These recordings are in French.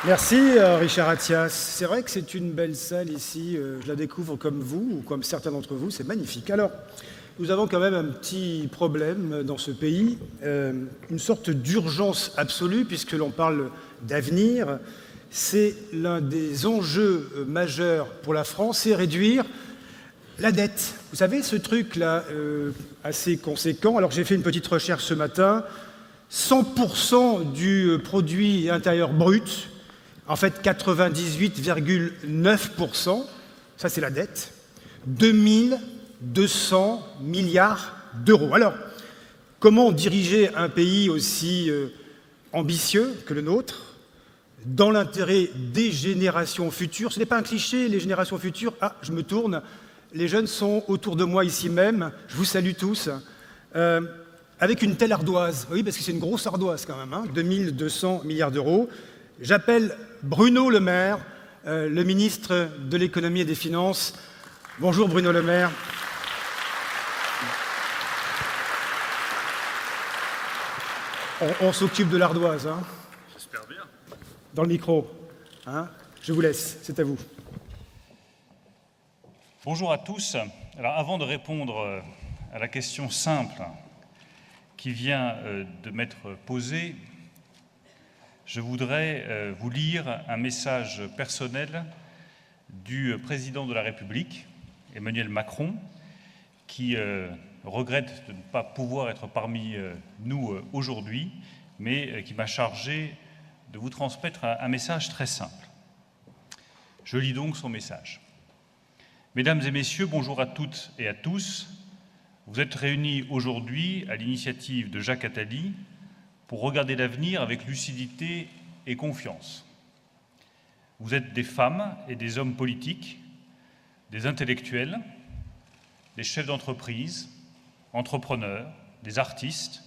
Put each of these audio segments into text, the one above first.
Merci Richard Attias. C'est vrai que c'est une belle salle ici, je la découvre comme vous, ou comme certains d'entre vous, c'est magnifique. Alors, nous avons quand même un petit problème dans ce pays, une sorte d'urgence absolue, puisque l'on parle d'avenir. C'est l'un des enjeux majeurs pour la France, c'est réduire la dette. Vous savez, ce truc-là, assez conséquent. Alors j'ai fait une petite recherche ce matin, 100% du produit intérieur brut, en fait 98,9%, ça c'est la dette, 2200 milliards d'euros. Alors, comment diriger un pays aussi ambitieux que le nôtre, dans l'intérêt des générations futures? Ce n'est pas un cliché, les générations futures. Ah, je me tourne, les jeunes sont autour de moi ici même, je vous salue tous. Avec une telle ardoise, oui, parce que c'est une grosse ardoise quand même, 2200 milliards d'euros. J'appelle Bruno Le Maire, le ministre de l'économie et des finances. Bonjour Bruno Le Maire. On s'occupe de l'ardoise, J'espère bien. dans le micro. Je vous laisse, c'est à vous. Bonjour à tous. Alors avant de répondre à la question simple qui vient de m'être posée, je voudrais vous lire un message personnel du président de la République, Emmanuel Macron, qui regrette de ne pas pouvoir être parmi nous aujourd'hui, mais qui m'a chargé de vous transmettre un message très simple. Je lis donc son message. Mesdames et messieurs, bonjour à toutes et à tous. Vous êtes réunis aujourd'hui à l'initiative de Jacques Attali pour regarder l'avenir avec lucidité et confiance. Vous êtes des femmes et des hommes politiques, des intellectuels, des chefs d'entreprise, entrepreneurs, des artistes.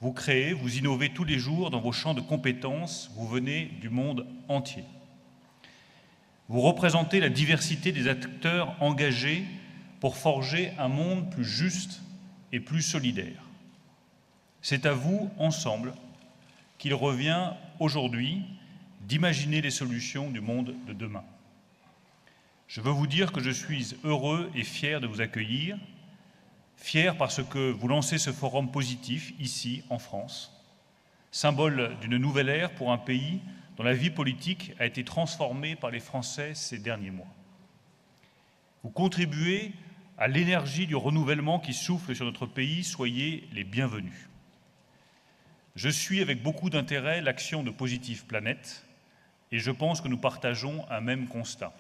Vous créez, vous innovez tous les jours dans vos champs de compétences, vous venez du monde entier. Vous représentez la diversité des acteurs engagés pour forger un monde plus juste et plus solidaire. C'est à vous, ensemble, qu'il revient aujourd'hui d'imaginer les solutions du monde de demain. Je veux vous dire que je suis heureux et fier de vous accueillir, fier parce que vous lancez ce forum positif ici, en France, symbole d'une nouvelle ère pour un pays dont la vie politique a été transformée par les Français ces derniers mois. Vous contribuez à l'énergie du renouvellement qui souffle sur notre pays, soyez les bienvenus. Je suis avec beaucoup d'intérêt l'action de Positive Planète et je pense que nous partageons un même constat.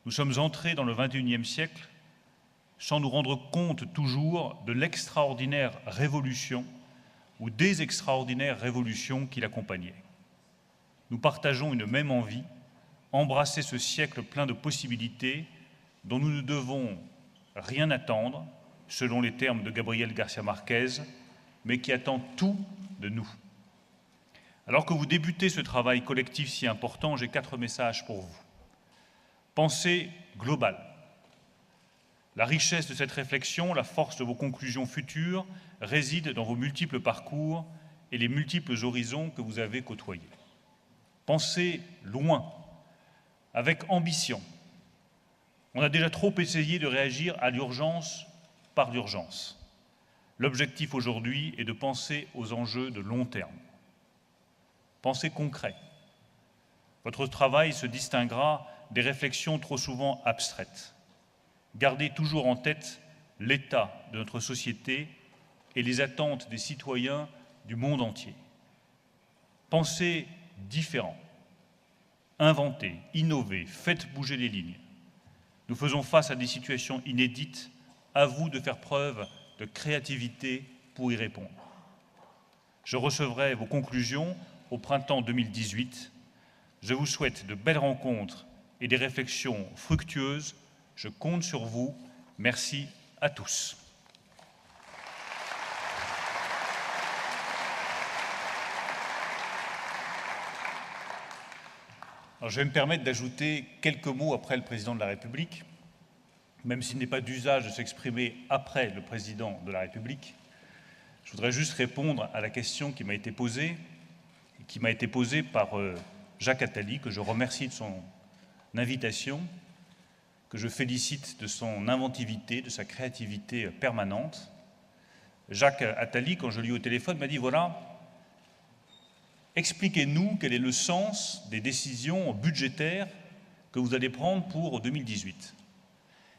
Nous sommes entrés dans le XXIe siècle sans nous rendre compte toujours de l'extraordinaire révolution ou des extraordinaires révolutions qui l'accompagnaient. Nous partageons une même envie, embrasser ce siècle plein de possibilités dont nous ne devons rien attendre, selon les termes de Gabriel Garcia Marquez, mais qui attend tout de nous. Alors que vous débutez ce travail collectif si important, j'ai 4 messages pour vous. Pensée globale. La richesse de cette réflexion, la force de vos conclusions futures réside dans vos multiples parcours et les multiples horizons que vous avez côtoyés. Pensez loin, avec ambition. On a déjà trop essayé de réagir à l'urgence par l'urgence. L'objectif aujourd'hui est de penser aux enjeux de long terme. Pensez concret. Votre travail se distinguera des réflexions trop souvent abstraites. Gardez toujours en tête l'état de notre société et les attentes des citoyens du monde entier. Pensez différent. Inventez, innovez, faites bouger les lignes. Nous faisons face à des situations inédites, à vous de faire preuve de créativité pour y répondre. Je recevrai vos conclusions au printemps 2018. Je vous souhaite de belles rencontres et des réflexions fructueuses. Je compte sur vous. Merci à tous. Alors, je vais me permettre d'ajouter quelques mots après le président de la République, même s'il n'est pas d'usage de s'exprimer après le président de la République. Je voudrais juste répondre à la question qui m'a été posée par Jacques Attali, que je remercie de son invitation, que je félicite de son inventivité, de sa créativité permanente. Jacques Attali, quand je l'ai eu au téléphone, m'a dit « Voilà, expliquez-nous quel est le sens des décisions budgétaires que vous allez prendre pour 2018.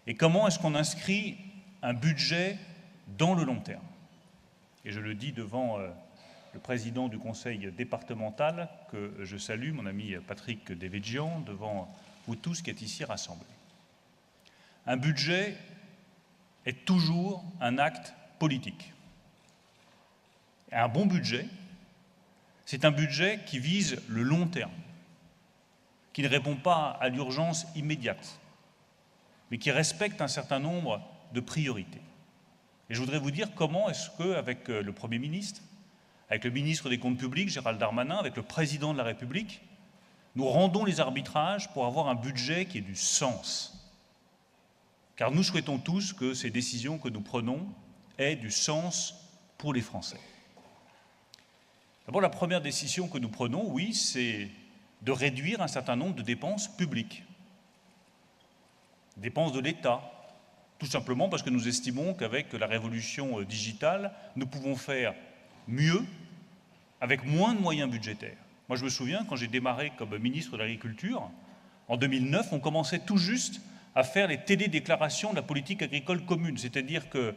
Et comment est-ce qu'on inscrit un budget dans le long terme ?» Et je le dis devant le président du conseil départemental, que je salue, mon ami Patrick Devedjian, devant vous tous qui êtes ici rassemblés. Un budget est toujours un acte politique. Et un bon budget, c'est un budget qui vise le long terme, qui ne répond pas à l'urgence immédiate, mais qui respecte un certain nombre de priorités. Et je voudrais vous dire comment est-ce qu'avec le Premier ministre, avec le ministre des Comptes publics, Gérald Darmanin, avec le président de la République, nous rendons les arbitrages pour avoir un budget qui ait du sens. Car nous souhaitons tous que ces décisions que nous prenons aient du sens pour les Français. D'abord, la première décision que nous prenons, oui, c'est de réduire un certain nombre de dépenses publiques. Dépenses de l'État, tout simplement parce que nous estimons qu'avec la révolution digitale, nous pouvons faire mieux avec moins de moyens budgétaires. Moi, je me souviens, quand j'ai démarré comme ministre de l'Agriculture, en 2009, on commençait tout juste à faire les télédéclarations de la politique agricole commune, c'est-à-dire que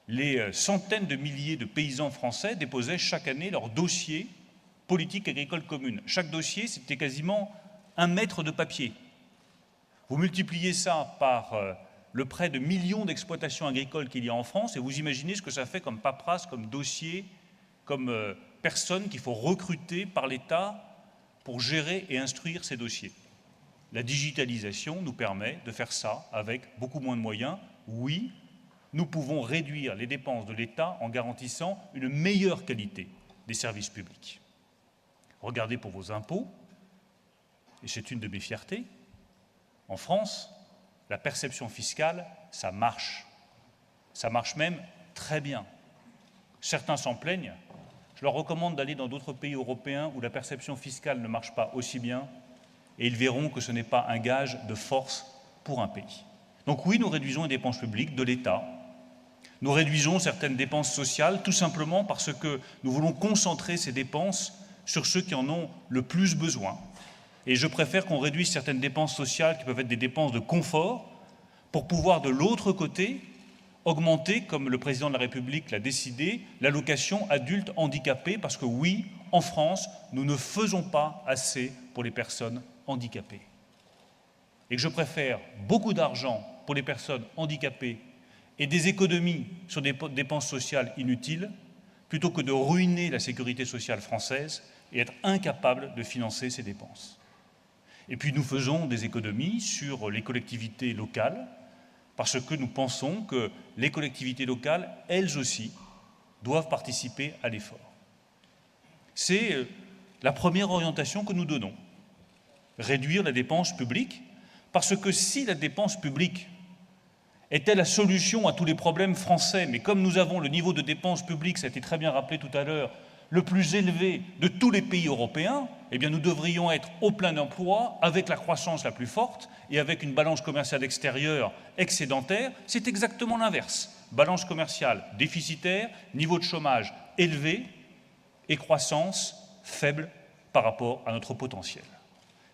les centaines de milliers de paysans français déposaient chaque année leur dossier politique agricole commune. Chaque dossier, c'était quasiment 1 mètre de papier. Vous multipliez ça par le près de millions d'exploitations agricoles qu'il y a en France, et vous imaginez ce que ça fait comme paperasse, comme dossier, comme personnes qu'il faut recruter par l'État pour gérer et instruire ces dossiers. La digitalisation nous permet de faire ça avec beaucoup moins de moyens. Oui, nous pouvons réduire les dépenses de l'État en garantissant une meilleure qualité des services publics. Regardez pour vos impôts, et c'est une de mes fiertés, en France, la perception fiscale, ça marche. Ça marche même très bien. Certains s'en plaignent. Je leur recommande d'aller dans d'autres pays européens où la perception fiscale ne marche pas aussi bien, et ils verront que ce n'est pas un gage de force pour un pays. Donc oui, nous réduisons les dépenses publiques de l'État. Nous réduisons certaines dépenses sociales tout simplement parce que nous voulons concentrer ces dépenses sur ceux qui en ont le plus besoin. Et je préfère qu'on réduise certaines dépenses sociales qui peuvent être des dépenses de confort pour pouvoir de l'autre côté augmenter, comme le président de la République l'a décidé, l'allocation adulte handicapé, parce que oui, en France, nous ne faisons pas assez pour les personnes handicapées. Et que je préfère beaucoup d'argent pour les personnes handicapées et des économies sur des dépenses sociales inutiles, plutôt que de ruiner la sécurité sociale française et être incapable de financer ces dépenses. Et puis nous faisons des économies sur les collectivités locales, parce que nous pensons que les collectivités locales, elles aussi, doivent participer à l'effort. C'est la première orientation que nous donnons, réduire la dépense publique, parce que si la dépense publique était la solution à tous les problèmes français, mais comme nous avons le niveau de dépense publique, ça a été très bien rappelé tout à l'heure, le plus élevé de tous les pays européens, eh bien nous devrions être au plein emploi, avec la croissance la plus forte et avec une balance commerciale extérieure excédentaire. C'est exactement l'inverse. Balance commerciale déficitaire, niveau de chômage élevé et croissance faible par rapport à notre potentiel.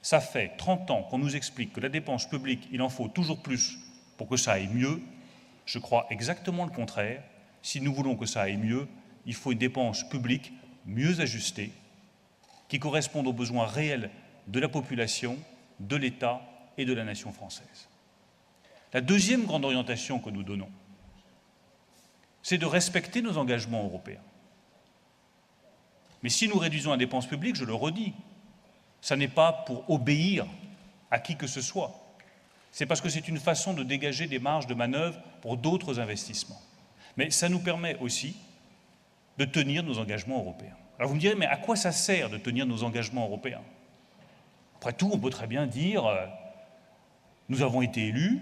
Ça fait 30 ans qu'on nous explique que la dépense publique, il en faut toujours plus pour que ça aille mieux. Je crois exactement le contraire. Si nous voulons que ça aille mieux, il faut une dépense publique mieux ajustée, qui corresponde aux besoins réels de la population, de l'État et de la nation française. La deuxième grande orientation que nous donnons, c'est de respecter nos engagements européens. Mais si nous réduisons la dépense publique, je le redis, ça n'est pas pour obéir à qui que ce soit. C'est parce que c'est une façon de dégager des marges de manœuvre pour d'autres investissements. Mais ça nous permet aussi de tenir nos engagements européens. Alors vous me direz, mais à quoi ça sert de tenir nos engagements européens? Après tout, on peut très bien dire, nous avons été élus,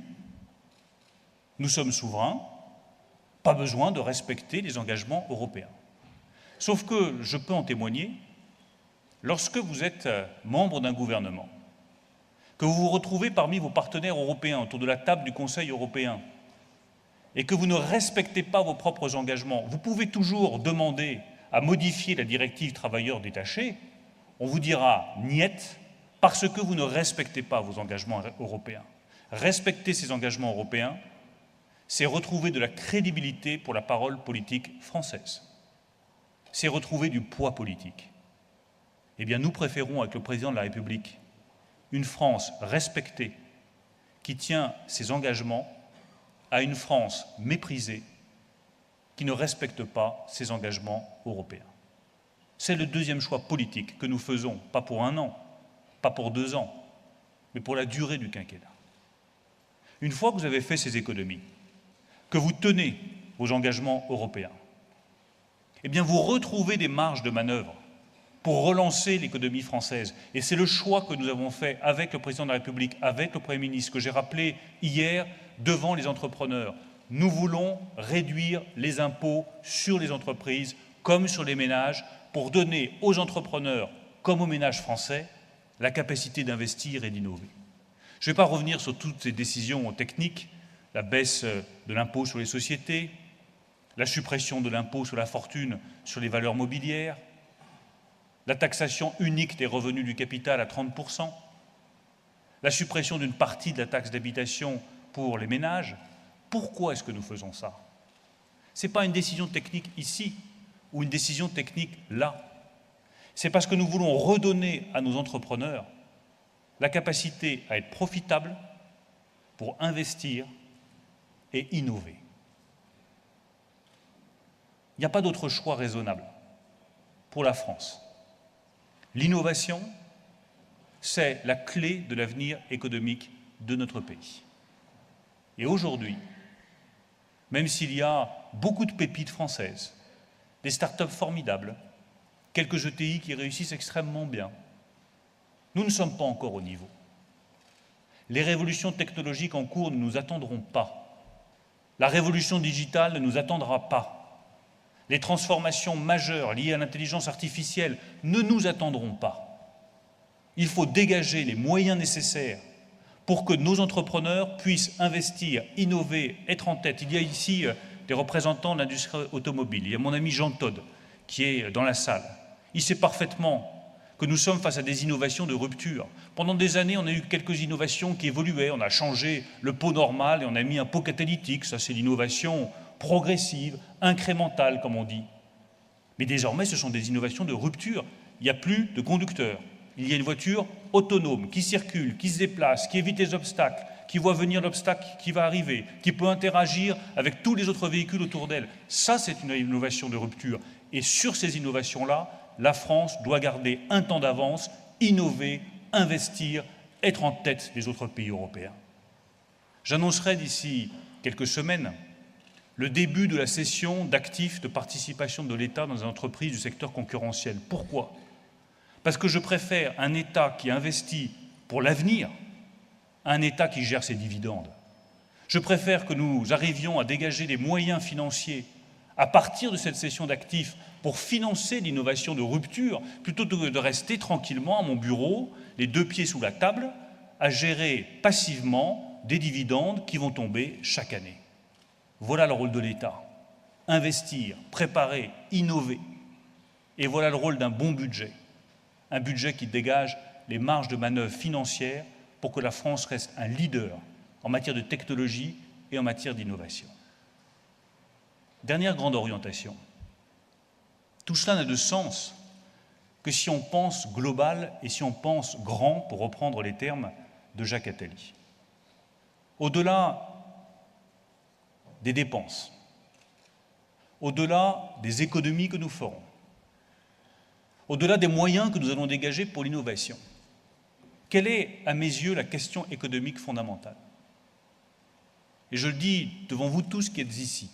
nous sommes souverains, pas besoin de respecter les engagements européens. Sauf que, je peux en témoigner, lorsque vous êtes membre d'un gouvernement, que vous vous retrouvez parmi vos partenaires européens autour de la table du Conseil européen et que vous ne respectez pas vos propres engagements, vous pouvez toujours demander à modifier la directive travailleurs détachés, on vous dira « niet » parce que vous ne respectez pas vos engagements européens. Respecter ces engagements européens, c'est retrouver de la crédibilité pour la parole politique française. C'est retrouver du poids politique. Eh bien, nous préférons, avec le président de la République, une France respectée, qui tient ses engagements, à une France méprisée, qui ne respecte pas ses engagements européens. C'est le deuxième choix politique que nous faisons, pas pour 1 an, pas pour 2 ans, mais pour la durée du quinquennat. Une fois que vous avez fait ces économies, que vous tenez vos engagements européens, eh bien vous retrouvez des marges de manœuvre pour relancer l'économie française. Et c'est le choix que nous avons fait avec le président de la République, avec le Premier ministre, que j'ai rappelé hier devant les entrepreneurs. Nous voulons réduire les impôts sur les entreprises comme sur les ménages pour donner aux entrepreneurs comme aux ménages français la capacité d'investir et d'innover. Je ne vais pas revenir sur toutes ces décisions techniques, la baisse de l'impôt sur les sociétés, la suppression de l'impôt sur la fortune sur les valeurs mobilières, la taxation unique des revenus du capital à 30%, la suppression d'une partie de la taxe d'habitation pour les ménages. Pourquoi est-ce que nous faisons ça? Ce n'est pas une décision technique ici ou une décision technique là. C'est parce que nous voulons redonner à nos entrepreneurs la capacité à être profitables pour investir et innover. Il n'y a pas d'autre choix raisonnable pour la France. L'innovation, c'est la clé de l'avenir économique de notre pays. Et aujourd'hui, même s'il y a beaucoup de pépites françaises, des start-up formidables, quelques ETI qui réussissent extrêmement bien, nous ne sommes pas encore au niveau. Les révolutions technologiques en cours ne nous attendront pas. La révolution digitale ne nous attendra pas. Les transformations majeures liées à l'intelligence artificielle ne nous attendront pas. Il faut dégager les moyens nécessaires pour que nos entrepreneurs puissent investir, innover, être en tête. Il y a ici des représentants de l'industrie automobile. Il y a mon ami Jean Todt qui est dans la salle. Il sait parfaitement que nous sommes face à des innovations de rupture. Pendant des années, on a eu quelques innovations qui évoluaient. On a changé le pot normal et on a mis un pot catalytique. Ça, c'est l'innovation progressive, incrémentale, comme on dit. Mais désormais, ce sont des innovations de rupture. Il n'y a plus de conducteur. Il y a une voiture autonome qui circule, qui se déplace, qui évite les obstacles, qui voit venir l'obstacle qui va arriver, qui peut interagir avec tous les autres véhicules autour d'elle. Ça, c'est une innovation de rupture. Et sur ces innovations-là, la France doit garder un temps d'avance, innover, investir, être en tête des autres pays européens. J'annoncerai d'ici quelques semaines le début de la cession d'actifs de participation de l'État dans les entreprises du secteur concurrentiel. Pourquoi? Parce que je préfère un État qui investit pour l'avenir à un État qui gère ses dividendes. Je préfère que nous arrivions à dégager des moyens financiers à partir de cette cession d'actifs pour financer l'innovation de rupture, plutôt que de rester tranquillement à mon bureau, les 2 pieds sous la table, à gérer passivement des dividendes qui vont tomber chaque année. Voilà le rôle de l'État. Investir, préparer, innover. Et voilà le rôle d'un bon budget. Un budget qui dégage les marges de manœuvre financières pour que la France reste un leader en matière de technologie et en matière d'innovation. Dernière grande orientation. Tout cela n'a de sens que si on pense global et si on pense grand, pour reprendre les termes de Jacques Attali. Au-delà des dépenses, au-delà des économies que nous ferons, au-delà des moyens que nous allons dégager pour l'innovation, quelle est, à mes yeux, la question économique fondamentale? Et je le dis devant vous tous qui êtes ici,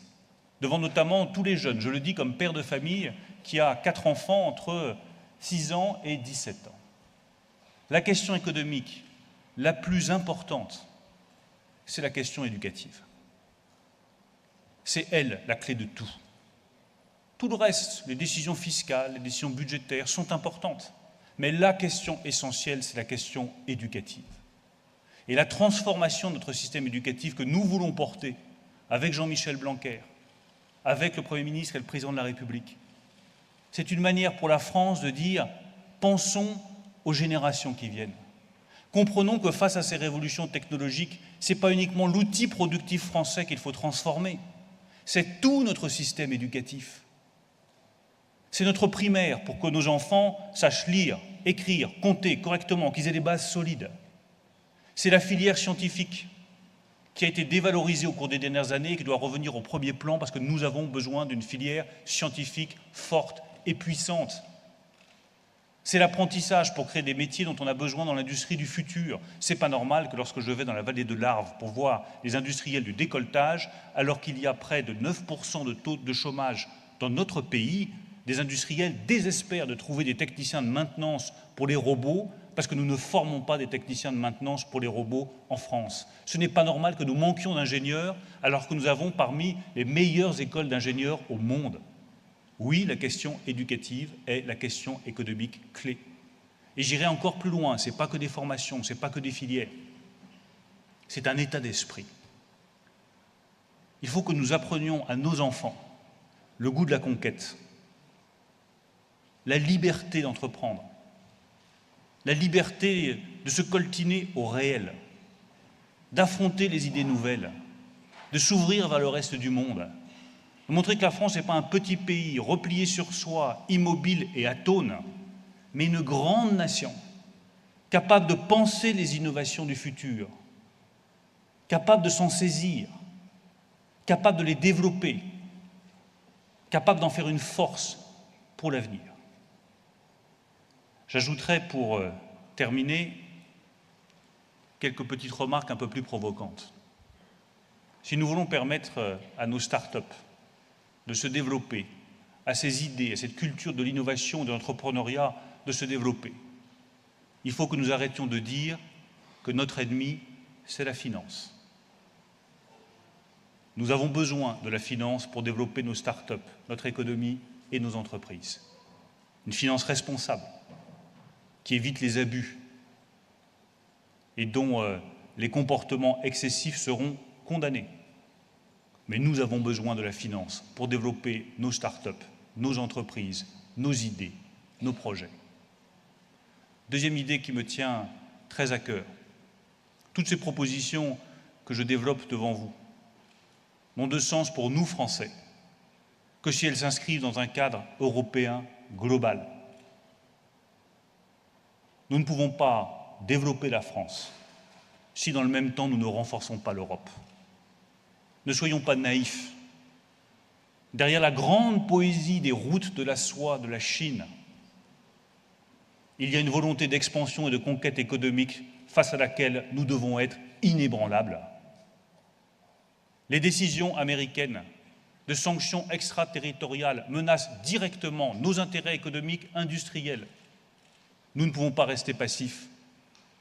devant notamment tous les jeunes, je le dis comme père de famille qui a 4 enfants entre 6 ans et 17 ans. La question économique la plus importante, c'est la question éducative. C'est elle la clé de tout. Tout le reste, les décisions fiscales, les décisions budgétaires sont importantes. Mais la question essentielle, c'est la question éducative. Et la transformation de notre système éducatif que nous voulons porter avec Jean-Michel Blanquer, avec le Premier ministre et le Président de la République, c'est une manière pour la France de dire « pensons aux générations qui viennent ». Comprenons que face à ces révolutions technologiques, ce n'est pas uniquement l'outil productif français qu'il faut transformer, c'est tout notre système éducatif. C'est notre primaire pour que nos enfants sachent lire, écrire, compter correctement, qu'ils aient des bases solides. C'est la filière scientifique qui a été dévalorisée au cours des dernières années et qui doit revenir au premier plan parce que nous avons besoin d'une filière scientifique forte et puissante. C'est l'apprentissage pour créer des métiers dont on a besoin dans l'industrie du futur. C'est pas normal que lorsque je vais dans la vallée de l'Arve pour voir les industriels du décolletage, alors qu'il y a près de 9% de taux de chômage dans notre pays, des industriels désespèrent de trouver des techniciens de maintenance pour les robots parce que nous ne formons pas des techniciens de maintenance pour les robots en France. Ce n'est pas normal que nous manquions d'ingénieurs alors que nous avons parmi les meilleures écoles d'ingénieurs au monde. Oui, la question éducative est la question économique clé. Et j'irai encore plus loin, ce n'est pas que des formations, ce n'est pas que des filières. C'est un état d'esprit. Il faut que nous apprenions à nos enfants le goût de la conquête, la liberté d'entreprendre, la liberté de se coltiner au réel, d'affronter les idées nouvelles, de s'ouvrir vers le reste du monde, de montrer que la France n'est pas un petit pays replié sur soi, immobile et atone, mais une grande nation, capable de penser les innovations du futur, capable de s'en saisir, capable de les développer, capable d'en faire une force pour l'avenir. J'ajouterai pour terminer quelques petites remarques un peu plus provocantes. Si nous voulons permettre à nos start-up de se développer, à ces idées, à cette culture de l'innovation et de l'entrepreneuriat de se développer, il faut que nous arrêtions de dire que notre ennemi, c'est la finance. Nous avons besoin de la finance pour développer nos start-up, notre économie et nos entreprises. Une finance responsable, qui évite les abus et dont les comportements excessifs seront condamnés. Mais nous avons besoin de la finance pour développer nos start-up, nos entreprises, nos idées, nos projets. Deuxième idée qui me tient très à cœur. Toutes ces propositions que je développe devant vous n'ont de sens pour nous, Français, que si elles s'inscrivent dans un cadre européen global. Nous ne pouvons pas développer la France si dans le même temps nous ne renforçons pas l'Europe. Ne soyons pas naïfs. Derrière la grande poésie des routes de la soie de la Chine, il y a une volonté d'expansion et de conquête économique face à laquelle nous devons être inébranlables. Les décisions américaines de sanctions extraterritoriales menacent directement nos intérêts économiques industriels. Nous ne pouvons pas rester passifs.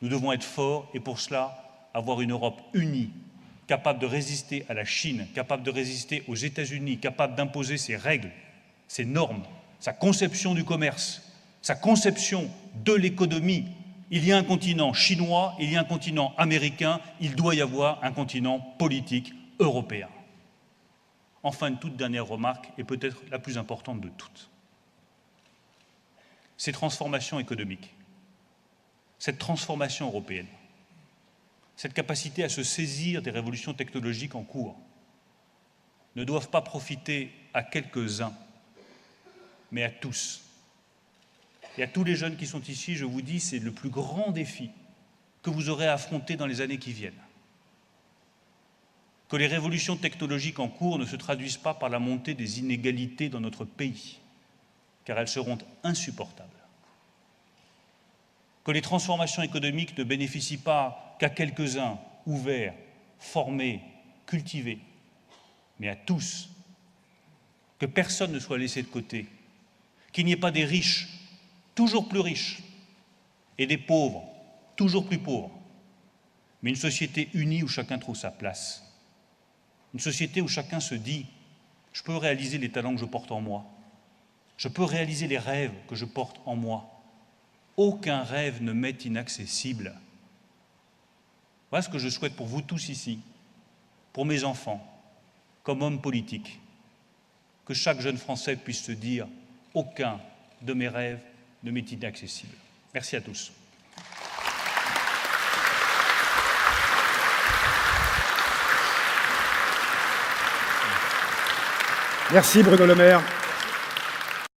Nous devons être forts et pour cela avoir une Europe unie, capable de résister à la Chine, capable de résister aux États-Unis, capable d'imposer ses règles, ses normes, sa conception du commerce, sa conception de l'économie. Il y a un continent chinois, il y a un continent américain, il doit y avoir un continent politique européen. Enfin, une toute dernière remarque, et peut-être la plus importante de toutes. Ces transformations économiques, cette transformation européenne, cette capacité à se saisir des révolutions technologiques en cours, ne doivent pas profiter à quelques-uns, mais à tous. Et à tous les jeunes qui sont ici, je vous dis, c'est le plus grand défi que vous aurez à affronter dans les années qui viennent. Que les révolutions technologiques en cours ne se traduisent pas par la montée des inégalités dans notre pays, car elles seront insupportables. Que les transformations économiques ne bénéficient pas qu'à quelques-uns, ouverts, formés, cultivés, mais à tous. Que personne ne soit laissé de côté. Qu'il n'y ait pas des riches, toujours plus riches, et des pauvres, toujours plus pauvres, mais une société unie où chacun trouve sa place. Une société où chacun se dit « je peux réaliser les talents que je porte en moi, je peux réaliser les rêves que je porte en moi, Aucun rêve ne m'est inaccessible. Voilà ce que je souhaite pour vous tous ici, pour mes enfants, comme homme politique. Que chaque jeune Français puisse se dire « Aucun de mes rêves ne m'est inaccessible ». Merci à tous. Merci Bruno Le Maire.